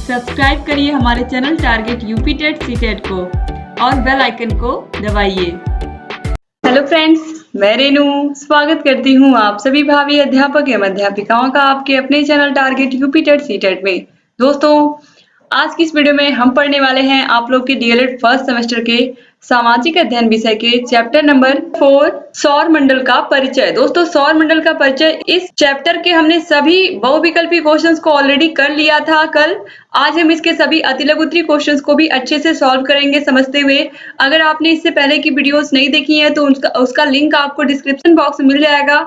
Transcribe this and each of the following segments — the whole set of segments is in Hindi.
सब्सक्राइब करिए हमारे channel target UP TET CTET को और बेल आइकन को दबाइए। हेलो फ्रेंड्स, मैं रेनू स्वागत करती हूँ आप सभी भावी अध्यापक एवं अध्यापिकाओं का आपके अपने channel target UP TET CTET में। दोस्तों, आज की इस वीडियो में हम पढ़ने वाले हैं आप लोग के डीएलएड फर्स्ट सेमेस्टर के सामाजिक अध्ययन विषय के चैप्टर नंबर 4 सौर मंडल का परिचय। दोस्तों, सौर मंडल का परिचय इस चैप्टर के हमने सभी बहुविकल्पी क्वेश्चंस को ऑलरेडी कर लिया था कल। आज हम इसके सभी अतिलघुत्तरी क्वेश्चंस को भी अच्छे से सॉल्व करेंगे समझते हुए। अगर आपने इससे पहले की वीडियोस नहीं देखी है तो उसका लिंक आपको डिस्क्रिप्शन बॉक्स में मिल जाएगा।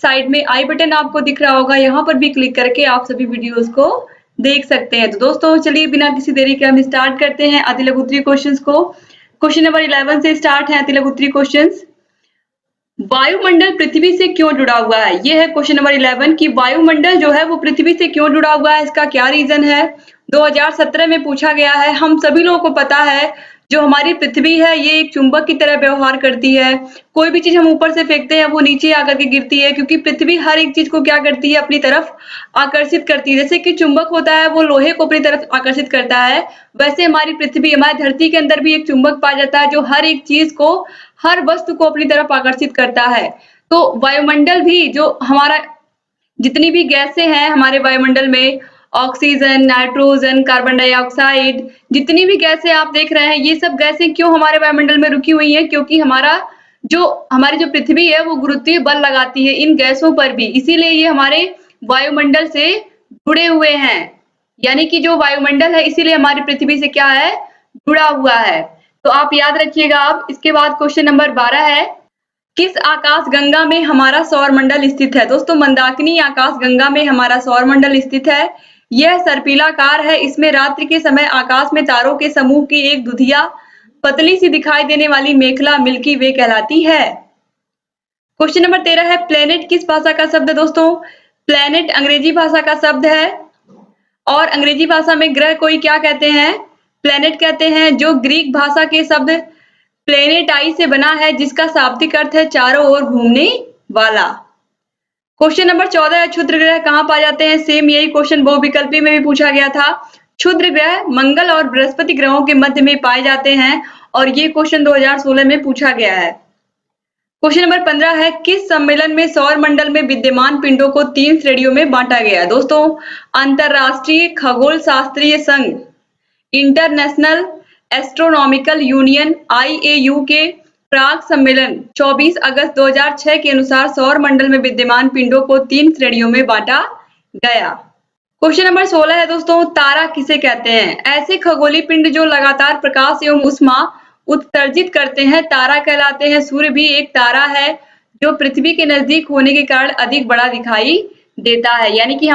साइड में आई बटन आपको दिख रहा होगा, यहाँ पर भी क्लिक करके आप सभी वीडियोस को देख सकते हैं। तो दोस्तों, चलिए बिना किसी देरी के हम स्टार्ट करते हैं अतिलघुत्तरी क्वेश्चंस को। क्वेश्चन नंबर 11 से स्टार्ट है अतिलघुत्तरी क्वेश्चंस। वायुमंडल पृथ्वी से क्यों जुड़ा हुआ है? ये है क्वेश्चन नंबर 11 कि वायुमंडल जो है वो पृथ्वी से क्यों जुड़ा हुआ है, इसका क्या रीजन है। 2017 में पूछा गया है। हम सभी लोगों को पता है जो हमारी पृथ्वी है ये एक चुंबक की तरह व्यवहार करती है। कोई भी चीज हम ऊपर से फेंकते हैं वो नीचे आकर के गिरती है, क्योंकि पृथ्वी हर एक चीज को क्या करती है, अपनी तरफ आकर्षित करती है। जैसे कि चुंबक होता है वो लोहे को अपनी तरफ आकर्षित करता है, वैसे हमारी पृथ्वी, हमारी धरती के अंदर भी एक चुंबक पाया जाता है जो हर एक चीज को, हर वस्तु को अपनी तरफ आकर्षित करता है। तो वायुमंडल भी, जो हमारा जितनी भी गैसें हैं हमारे वायुमंडल में, ऑक्सीजन, नाइट्रोजन, कार्बन डाइऑक्साइड, जितनी भी गैसें आप देख रहे हैं, ये सब गैसें क्यों हमारे वायुमंडल में रुकी हुई हैं? क्योंकि हमारी जो पृथ्वी है वो गुरुत्वीय बल लगाती है इन गैसों पर भी, इसीलिए ये हमारे वायुमंडल से जुड़े हुए हैं। यानी कि जो वायुमंडल है इसीलिए हमारी पृथ्वी से क्या है, जुड़ा हुआ है। तो आप याद रखिएगा। आप इसके बाद क्वेश्चन नंबर 12 है, किस आकाश गंगा में हमारा सौर मंडल स्थित है? दोस्तों, मंदाकिनी आकाश गंगा में हमारा सौर मंडल स्थित है। यह सर्पिलाकार है। इसमें रात्रि के समय आकाश में तारों के समूह की एक दुधिया पतली सी दिखाई देने वाली मेखला मिल्की वे कहलाती है। क्वेश्चन नंबर 13 है, प्लेनेट किस भाषा का शब्द है? दोस्तों, प्लेनेट अंग्रेजी भाषा का शब्द है और अंग्रेजी भाषा में ग्रह को ही क्या कहते हैं, प्लेनेट कहते हैं, जो ग्रीक भाषा के शब्द प्लेनेटाई से बना है, जिसका शाब्दिक अर्थ है चारों ओर घूमने वाला। क्वेश्चन नंबर 14 है, क्षुद्र ग्रह कहाँ पाए जाते हैं? सेम यही क्वेश्चन बहुविकल्पी में भी पूछा गया था। क्षुद्र ग्रह मंगल और बृहस्पति ग्रहों के मध्य में पाए जाते हैं और ये क्वेश्चन 2016 में पूछा गया है। क्वेश्चन नंबर 15 है, किस सम्मेलन में सौर मंडल में विद्यमान पिंडों को 3 श्रेणियों में बांटा गया है? दोस्तों, अंतरराष्ट्रीय खगोल शास्त्रीय संघ, इंटरनेशनल एस्ट्रोनॉमिकल यूनियन IAU के प्राग सम्मेलन 24 अगस्त 2006 के अनुसार सौर मंडल में विद्यमान पिंडों को 3 श्रेणियों में बांटा गया। क्वेश्चन नंबर 16 है दोस्तों, तारा किसे कहते हैं? ऐसे खगोलीय पिंड जो लगातार प्रकाश एवं ऊष्मा उत्सर्जित करते हैं तारा कहलाते हैं। सूर्य भी एक तारा है जो पृथ्वी के नजदीक होने के कारण अधिक बड़ा दिखाई देता है। यानी कि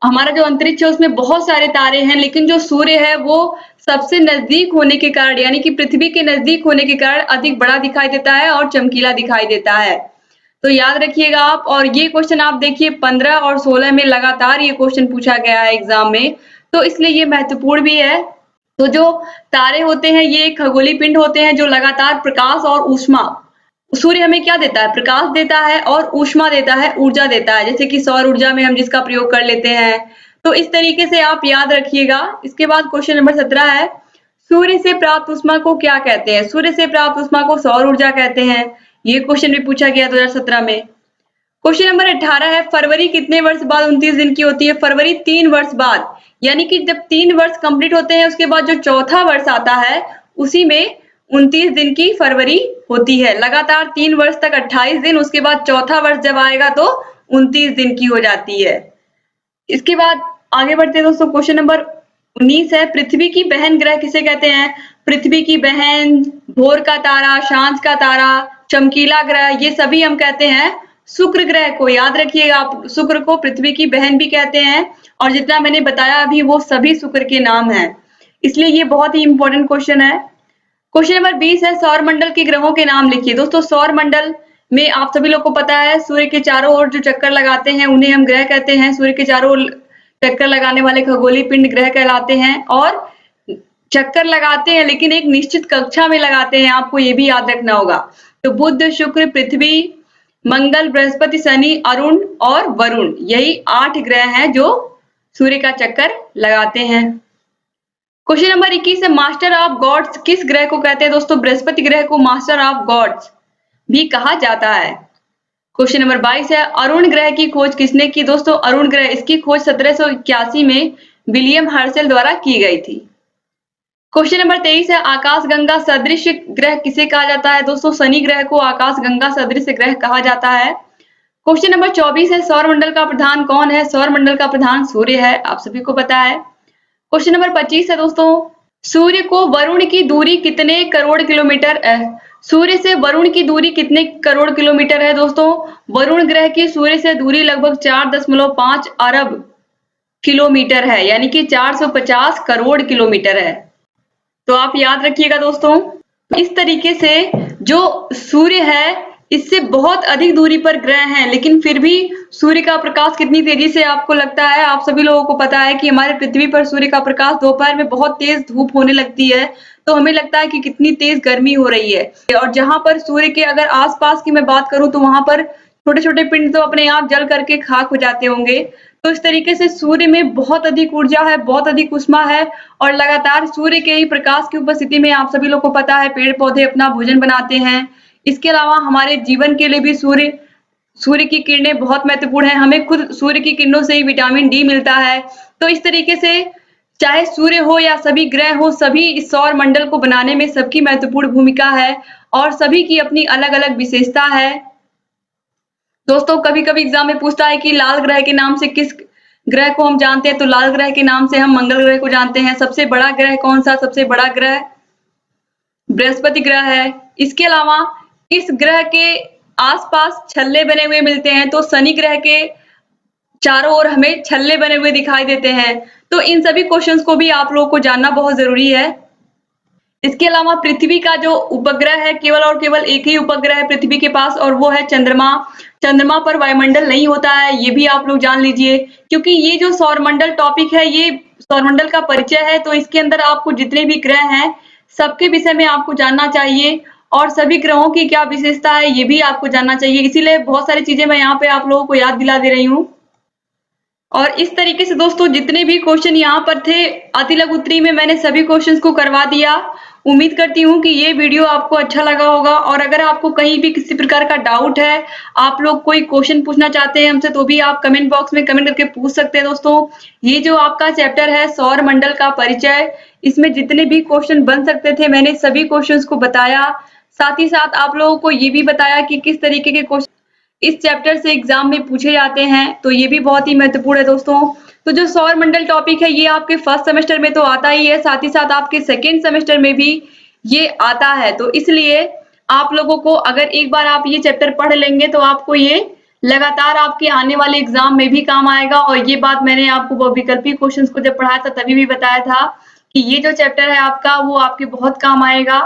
हमारा जो अंतरिक्ष है उसमें बहुत सारे तारे हैं, लेकिन जो सूर्य है वो सबसे नजदीक होने के कारण, यानी कि पृथ्वी के नजदीक होने के कारण अधिक बड़ा दिखाई देता है और चमकीला दिखाई देता है। तो याद रखिएगा आप। और ये क्वेश्चन आप देखिए 15 और 16 में लगातार ये क्वेश्चन पूछा गया है एग्जाम में, तो इसलिए ये महत्वपूर्ण भी है। तो जो तारे होते हैं ये खगोलीय पिंड होते हैं जो लगातार प्रकाश और ऊष्मा, सूर्य हमें क्या देता है, प्रकाश देता है और ऊष्मा देता है, ऊर्जा देता है, जैसे कि सौर ऊर्जा में हम जिसका प्रयोग कर लेते हैं। तो इस तरीके से आप याद रखिएगा। इसके बाद क्वेश्चन नंबर 17 है, सूर्य से प्राप्त ऊष्मा को क्या कहते हैं? सूर्य से प्राप्त ऊष्मा को सौर ऊर्जा कहते हैं। ये क्वेश्चन भी पूछा गया 2017 में। क्वेश्चन नंबर 18 है, फरवरी कितने वर्ष बाद 29 दिन की होती है? फरवरी 3 वर्ष बाद, यानी कि जब 3 वर्ष कंप्लीट होते हैं उसके बाद जो चौथा वर्ष आता है उसी में 29 दिन की फरवरी होती है। लगातार 3 वर्ष तक 28 दिन, उसके बाद चौथा वर्ष जब आएगा तो 29 दिन की हो जाती है। इसके बाद आगे बढ़ते हैं दोस्तों। क्वेश्चन नंबर 19 है, पृथ्वी की बहन ग्रह किसे कहते हैं? पृथ्वी की बहन, भोर का तारा, सांझ का तारा, चमकीला ग्रह, ये सभी हम कहते हैं शुक्र ग्रह को। याद रखिएगा आप, शुक्र को पृथ्वी की बहन भी कहते हैं और जितना मैंने बताया अभी वो सभी शुक्र के नाम हैं, इसलिए ये बहुत ही इंपॉर्टेंट क्वेश्चन है। क्वेश्चन नंबर 20 है, सौर मंडल के ग्रहों के नाम लिखिए। दोस्तों, सौर मंडल में आप सभी लोग को पता है सूर्य के चारों ओर जो चक्कर लगाते हैं उन्हें हम ग्रह कहते हैं। सूर्य के चारों ओर चक्कर लगाने वाले खगोलीय पिंड ग्रह कहलाते हैं और चक्कर लगाते हैं लेकिन एक निश्चित कक्षा में लगाते हैं, आपको ये भी याद रखना होगा। तो बुध, शुक्र, पृथ्वी, मंगल, बृहस्पति, शनि, अरुण और वरुण, यही 8 ग्रह हैं जो सूर्य का चक्कर लगाते हैं। क्वेश्चन नंबर 21 है, मास्टर ऑफ गॉड्स किस ग्रह को कहते हैं दोस्तों? बृहस्पति ग्रह को मास्टर ऑफ गॉड्स भी कहा जाता है। क्वेश्चन नंबर 22 है, अरुण ग्रह की खोज किसने की? दोस्तों अरुण ग्रह, इसकी खोज 1781 में विलियम हर्शल द्वारा की गई थी। क्वेश्चन नंबर 23 है, आकाशगंगा सदृश ग्रह किसे कहा जाता है? दोस्तों शनि ग्रह को आकाशगंगा सदृश ग्रह कहा जाता है। क्वेश्चन नंबर 24 है, सौरमंडल का प्रधान कौन है? सौरमंडल का प्रधान सूर्य है, आप सभी को पता है। क्वेश्चन नंबर 25 है दोस्तों, सूर्य को वरुण की दूरी कितने करोड़ किलोमीटर है? सूर्य से वरुण की दूरी कितने करोड़ किलोमीटर है दोस्तों? वरुण ग्रह की सूर्य से दूरी लगभग 4.5 अरब किलोमीटर है, यानी कि 450 करोड़ किलोमीटर है। तो आप याद रखिएगा दोस्तों, इस तरीके से जो सूर्य है इससे बहुत अधिक दूरी पर ग्रह हैं, लेकिन फिर भी सूर्य का प्रकाश कितनी तेजी से आपको लगता है? आप सभी लोगों को पता है कि हमारे पृथ्वी पर सूर्य का प्रकाश दोपहर में बहुत तेज धूप होने लगती है, तो हमें लगता है कि कितनी तेज गर्मी हो रही है। और जहां पर सूर्य के अगर आसपास की मैं बात करूं तो वहां पर छोटे छोटे पिंड तो अपने आप जल करके खाक हो जाते होंगे। तो इस तरीके से सूर्य में बहुत अधिक ऊर्जा है, बहुत अधिक उष्मा है, और लगातार सूर्य के ही प्रकाश की उपस्थिति में आप सभी लोग को पता है पेड़ पौधे अपना भोजन बनाते हैं। इसके अलावा हमारे जीवन के लिए भी सूर्य की किरणें बहुत महत्वपूर्ण है। हमें खुद सूर्य की किरणों से ही विटामिन डी मिलता है। तो इस तरीके से चाहे सूर्य हो या सभी ग्रह हो, सभी इस सौर मंडल को बनाने में सबकी महत्वपूर्ण भूमिका है और सभी की अपनी अलग अलग विशेषता है। दोस्तों कभी कभी एग्जाम में पूछता है कि लाल ग्रह के नाम से किस ग्रह को हम जानते हैं? तो लाल ग्रह के नाम से हम मंगल ग्रह को जानते हैं। सबसे बड़ा ग्रह कौन सा? सबसे बड़ा ग्रह बृहस्पति ग्रह है। इसके अलावा इस ग्रह के आसपास छल्ले बने हुए मिलते हैं, तो शनि ग्रह के चारों ओर हमें छल्ले बने हुए दिखाई देते हैं। तो इन सभी क्वेश्चंस को भी आप लोगों को जानना बहुत जरूरी है। इसके अलावा पृथ्वी का जो उपग्रह है, केवल और केवल एक ही उपग्रह है पृथ्वी के पास, और वो है चंद्रमा। चंद्रमा पर वायुमंडल नहीं होता है, ये भी आप लोग जान लीजिए, क्योंकि ये जो सौरमंडल टॉपिक है ये सौरमंडल का परिचय है। तो इसके अंदर आपको जितने भी ग्रह हैं सबके विषय में आपको जानना चाहिए, और सभी ग्रहों की क्या विशेषता है ये भी आपको जानना चाहिए। इसीलिए बहुत सारी चीजें मैं यहाँ पे आप लोगों को याद दिला दे रही हूँ। और इस तरीके से दोस्तों जितने भी क्वेश्चन यहाँ पर थे अति लघु उत्तरी में मैंने सभी क्वेश्चंस को करवा दिया। उम्मीद करती हूँ कि ये वीडियो आपको अच्छा लगा होगा, और अगर आपको कहीं भी किसी प्रकार का डाउट है, आप लोग कोई क्वेश्चन पूछना चाहते हैं हमसे, तो भी आप कमेंट बॉक्स में कमेंट करके पूछ सकते हैं। दोस्तों ये जो आपका चैप्टर है सौर मंडल का परिचय, इसमें जितने भी क्वेश्चन बन सकते थे मैंने सभी क्वेश्चंस को बताया। साथ ही साथ आप लोगों को ये भी बताया कि किस तरीके के क्वेश्चन इस चैप्टर से एग्जाम में पूछे जाते हैं, तो ये भी बहुत ही महत्वपूर्ण है दोस्तों। तो जो सौर मंडल टॉपिक है ये आपके फर्स्ट सेमेस्टर में तो आता ही है, साथ ही साथ आपके सेकेंड सेमेस्टर में भी ये आता है। तो इसलिए आप लोगों को अगर एक बार आप ये चैप्टर पढ़ लेंगे तो आपको ये लगातार आपके आने वाले एग्जाम में भी काम आएगा। और ये बात मैंने आपको वैकल्पिक क्वेश्चंस को जब पढ़ाया था तभी भी बताया था कि ये जो चैप्टर है आपका वो आपके बहुत काम आएगा।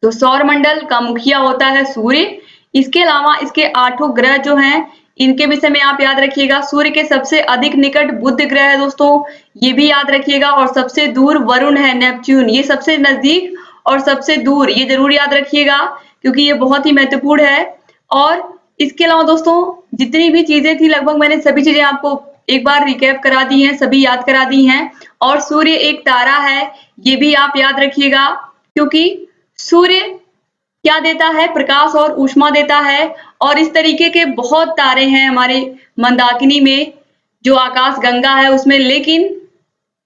तो सौर मंडल का मुखिया होता है सूर्य। इसके अलावा इसके 8 ग्रह जो हैं इनके विषय में आप याद रखिएगा। सूर्य के सबसे अधिक निकट बुध ग्रह है दोस्तों, ये भी याद रखिएगा। और सबसे दूर वरुण है, नेपच्यून। ये सबसे नजदीक और सबसे दूर, ये जरूर याद रखिएगा क्योंकि ये बहुत ही महत्वपूर्ण है। और इसके अलावा दोस्तों जितनी भी चीजें थी लगभग मैंने सभी चीजें आपको एक बार रिकैप करा दी हैं, सभी याद करा दी हैं। और सूर्य एक तारा है, ये भी आप याद रखिएगा, क्योंकि सूर्य क्या देता है? प्रकाश और ऊष्मा देता है। और इस तरीके के बहुत तारे हैं हमारे मंदाकिनी में, जो आकाश गंगा है उसमें, लेकिन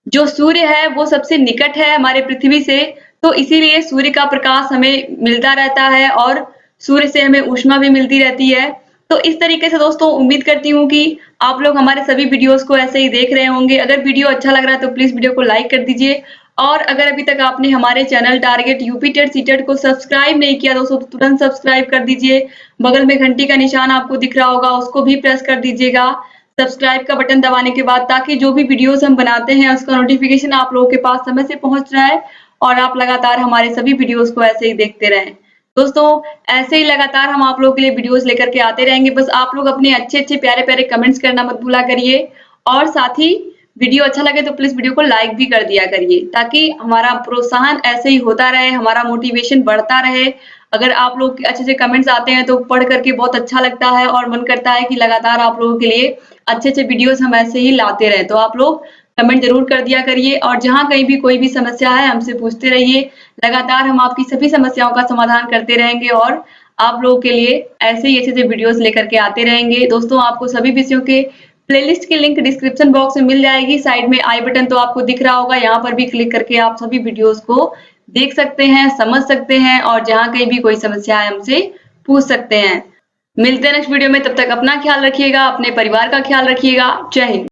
जो सूर्य है वो सबसे निकट है हमारे पृथ्वी से। तो इसीलिए सूर्य का प्रकाश हमें मिलता रहता है और सूर्य से हमें ऊष्मा भी मिलती रहती है। तो इस तरीके से दोस्तों उम्मीद करती हूँ कि आप लोग हमारे सभी वीडियोस को ऐसे ही देख रहे होंगे। अगर वीडियो अच्छा लग रहा है तो प्लीज वीडियो को लाइक कर दीजिए, और अगर अभी तक आपने हमारे channel target UP TET CTET को सब्सक्राइब नहीं किया दोस्तों तो तुरंत सब्सक्राइब कर दीजिए। बगल में घंटी का निशान आपको दिख रहा होगा, उसको भी प्रेस कर दीजिएगा सब्सक्राइब का बटन दबाने के बाद, ताकि जो भी वीडियोस हम बनाते हैं उसका नोटिफिकेशन आप लोगों के पास समय से पहुंच रहा है और आप लगातार हमारे सभी वीडियोस को ऐसे ही देखते रहें। दोस्तों ऐसे ही लगातार हम आप लोगों के लिए वीडियोस लेकर के आते रहेंगे। बस आप लोग अपने अच्छे अच्छे प्यारे प्यारे कमेंट्स करना मत भूला करिए, और साथ ही वीडियो अच्छा लगे तो प्लीज वीडियो को लाइक भी कर दिया करिए, ताकि हमारा प्रोत्साहन ऐसे ही होता रहे, हमारा मोटिवेशन बढ़ता रहे। अगर आप लोग अच्छे अच्छे कमेंट्स आते हैं तो पढ़ करके बहुत अच्छा लगता है और मन करता है कि लगातार आप लोगों के लिए अच्छे अच्छे वीडियोस हम ऐसे ही लाते रहे। तो आप लोग कमेंट जरूर कर दिया करिए और जहाँ कहीं भी कोई भी समस्या है हमसे पूछते रहिए। लगातार हम आपकी सभी समस्याओं का समाधान करते रहेंगे और आप लोगों के लिए ऐसे ही अच्छे-अच्छे वीडियोस लेकर के आते रहेंगे। दोस्तों आपको सभी विषयों के प्लेलिस्ट की लिंक डिस्क्रिप्शन बॉक्स में मिल जाएगी। साइड में आई बटन तो आपको दिख रहा होगा, यहाँ पर भी क्लिक करके आप सभी वीडियोस को देख सकते हैं, समझ सकते हैं और जहाँ कहीं भी कोई समस्या है हमसे पूछ सकते हैं। मिलते हैं नेक्स्ट वीडियो में, तब तक अपना ख्याल रखिएगा, अपने परिवार का ख्याल रखिएगा। जय हिंद।